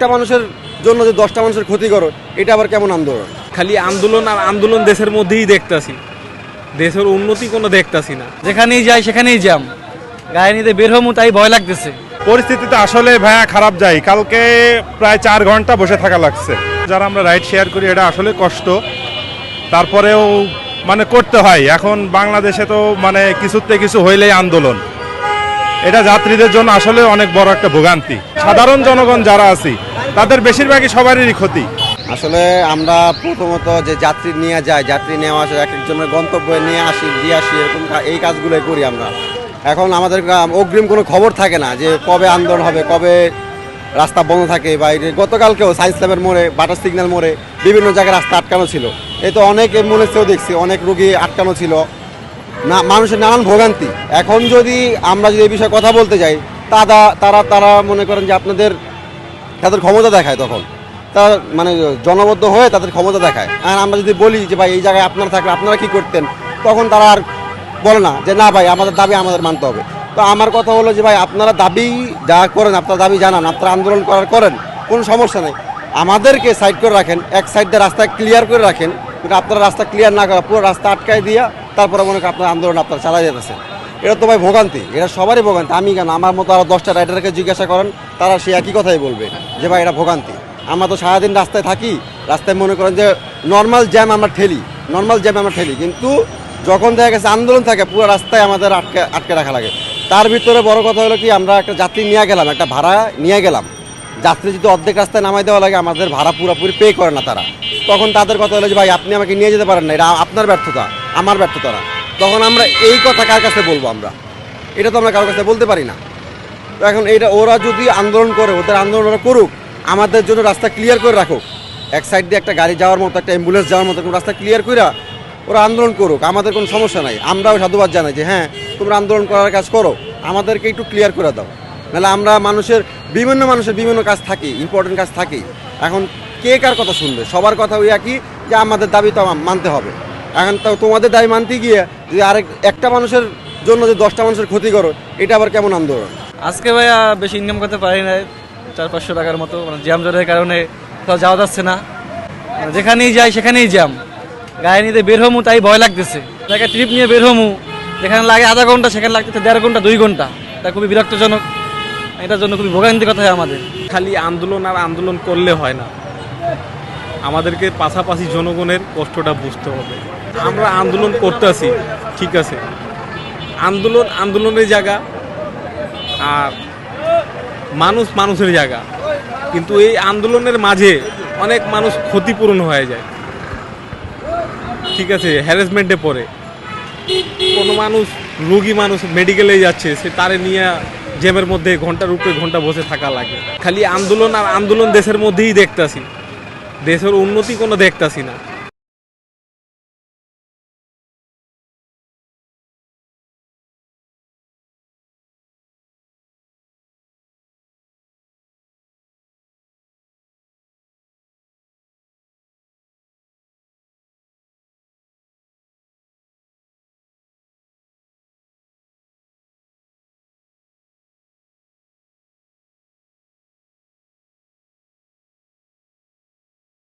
একটা মানুষের জন্য যে 10টা মানুষের ক্ষতি করো, এটা আবার কেমন আন্দোলন? খালি আন্দোলন আর আন্দোলন দেশের মধ্যেই দেখতাছি, দেশের উন্নতি কোনো দেখতাছি না। যেখানেই যাই সেখানেই জ্যাম, গায়ে নিতে বের হমু তাই ভয় লাগতেছে। পরিস্থিতিতে আসলে ভাইয়া খারাপ যায়। কালকে প্রায় 4 ঘন্টা বসে থাকা লাগছে। যারা আমরা রাইড শেয়ার করি এটা আসলে কষ্ট, তারপরেও মানে করতে হয়। এখন বাংলাদেশে তো মানে কিছুতে কিছু হইলেই আন্দোলন, এটা যাত্রীদের জন্য আসলে অনেক বড় একটা ভোগান্তি। সাধারণ জনগণ যারা আছি তাদের বেশিরভাগই সবারই ক্ষতি। আসলে আমরা প্রথমত যে যাত্রী নিয়ে যাই, যাত্রী নেওয়া আসে এক একজনের গন্তব্যে নিয়ে আসি, দিয়ে আসি, এরকম এই কাজগুলোই করি আমরা। এখন আমাদের অগ্রিম কোনো খবর থাকে না যে কবে আন্দোলন হবে, কবে রাস্তা বন্ধ থাকে। বা গতকালকেও সায়েন্স ল্যাবের মোড়ে, বাটার সিগন্যাল মোড়ে বিভিন্ন জায়গায় রাস্তা আটকানো ছিল। এই তো অনেক অ্যাম্বুলেন্সেও দেখছি অনেক রুগী আটকানো ছিল, না মানুষের নানান ভোগান্তি। এখন যদি আমরা যদি এই বিষয়ে কথা বলতে যাই, তারা মনে করেন যে তাদের ক্ষমতা দেখায়, তখন তারা মানে জনবদ্ধ হয়ে তাদের ক্ষমতা দেখায়। আর আমরা যদি বলি যে ভাই এই জায়গায় আপনারা থাকলে আপনারা কি করতেন, তখন তারা আর বলে না যে না ভাই আমাদের দাবি আমাদের মানতে হবে। তো আমার কথা হলো যে ভাই আপনারা দাবি যা করেন, আপনারা দাবি জানান, আপনারা আন্দোলন করেন, কোনো সমস্যা নেই। আমাদেরকে সাইড করে রাখেন, এক সাইড দিয়ে রাস্তা ক্লিয়ার করে রাখেন। কিন্তু আপনারা রাস্তা ক্লিয়ার না করা, পুরো রাস্তা আটকায় দিয়া তারপরে মনে করেন আপনার আন্দোলন আপনারা চালাই যেতেছেন। এটা তো ভাই ভোগান্তি, এটা সবারই ভোগান্তি। আমি কেন, আমার মতো আরও 10টা রাইডারকে জিজ্ঞাসা করেন, তারা সে একই কথাই বলবে যে ভাই এটা ভোগান্তি। আমরা তো সারাদিন রাস্তায় থাকি, রাস্তায় মনে করেন যে নর্মাল জ্যাম আমরা ঠেলি, কিন্তু যখন দেখা গেছে আন্দোলন থাকে পুরো রাস্তায় আমাদের আটকে রাখা লাগে। তার ভিতরে বড় কথা হলো কি, আমরা একটা যাত্রী নিয়ে গেলাম, একটা ভাড়া নিয়ে গেলাম, যাত্রী যদি অর্ধেক রাস্তায় নামাই দেওয়া লাগে, আমাদের ভাড়া পুরোপুরি পে করে না তারা। তখন তাদের কথা হলো যে ভাই আপনি আমাকে নিয়ে যেতে পারেন না, এটা আপনার ব্যর্থতা, আমার ব্যর্থতা না। তখন আমরা এই কথা কার কাছে বলবো? এটা তো আমরা কারোর কাছে বলতে পারি না। তো এখন ওরা যদি আন্দোলন করে, ওদের আন্দোলন ওরা করুক, আমাদের জন্য রাস্তা ক্লিয়ার করে রাখুক। এক সাইড দিয়ে একটা গাড়ি যাওয়ার মতো, একটা অ্যাম্বুলেন্স যাওয়ার মতো রাস্তা ক্লিয়ার করে ওরা আন্দোলন করুক, আমাদের কোনো সমস্যা নাই। আমরাও সাধুবাদ জানাই যে হ্যাঁ তোমরা আন্দোলন করার কাজ করো, আমাদেরকে একটু ক্লিয়ার করে দাও। নাহলে আমরা মানুষের বিভিন্ন কাজ থাকি, ইম্পর্টেন্ট কাজ থাকি। এখন কে কার কথা শুনবে? সবার কথা ওই একই যে আমাদের দাবি তো মানতে হবে। এখন তো তোমাদের দাবি মানতে গিয়ে যদি একটা মানুষের জন্য যে 10টা মানুষের ক্ষতি করো, এটা আবার কেমন আন্দোলন? আজকে ভাইয়া বেশি ইনকাম করতে পারি না, 400-500 টাকার মতো। মানে জ্যাম জটের কারণে কোথাও যাওয়া যাচ্ছে না, যেখানেই যাই সেখানেই জ্যাম, গায়ে নিতে বের হমু তাই ভয় লাগতেছে। জায়গায় ট্রিপ নিয়ে বের হমু, যেখানে লাগে আধা ঘন্টা সেখানে লাগতেছে 1.5 ঘন্টা 2 ঘন্টা। তা খুবই বিরক্তজনক, এটার জন্য খুবই ভোগান্তি কথা হয় আমাদের। খালি আন্দোলন আর আন্দোলন করলে হয় না, আমাদেরকে পাশাপাশি জনগণের কষ্টটা বুঝতে হবে। আমরা আন্দোলন করতেছি ঠিক আছে, আন্দোলনের জায়গা আর মানুষের জায়গা, কিন্তু এই আন্দোলনের মাঝে অনেক মানুষ ক্ষতিপূরণ হয়ে যায়, ঠিক আছে, হ্যারাসমেন্টে পড়ে। কোনো রোগী মানুষ মেডিকেলে যাচ্ছে, সে তারে নিয়ে জ্যামের মধ্যে ঘন্টার উপরে ঘন্টা বসে থাকা লাগে। খালি আন্দোলন আর আন্দোলন দেশের মধ্যেই দেখতাছি, দেশের উন্নতি কোনো দেখতাছি না।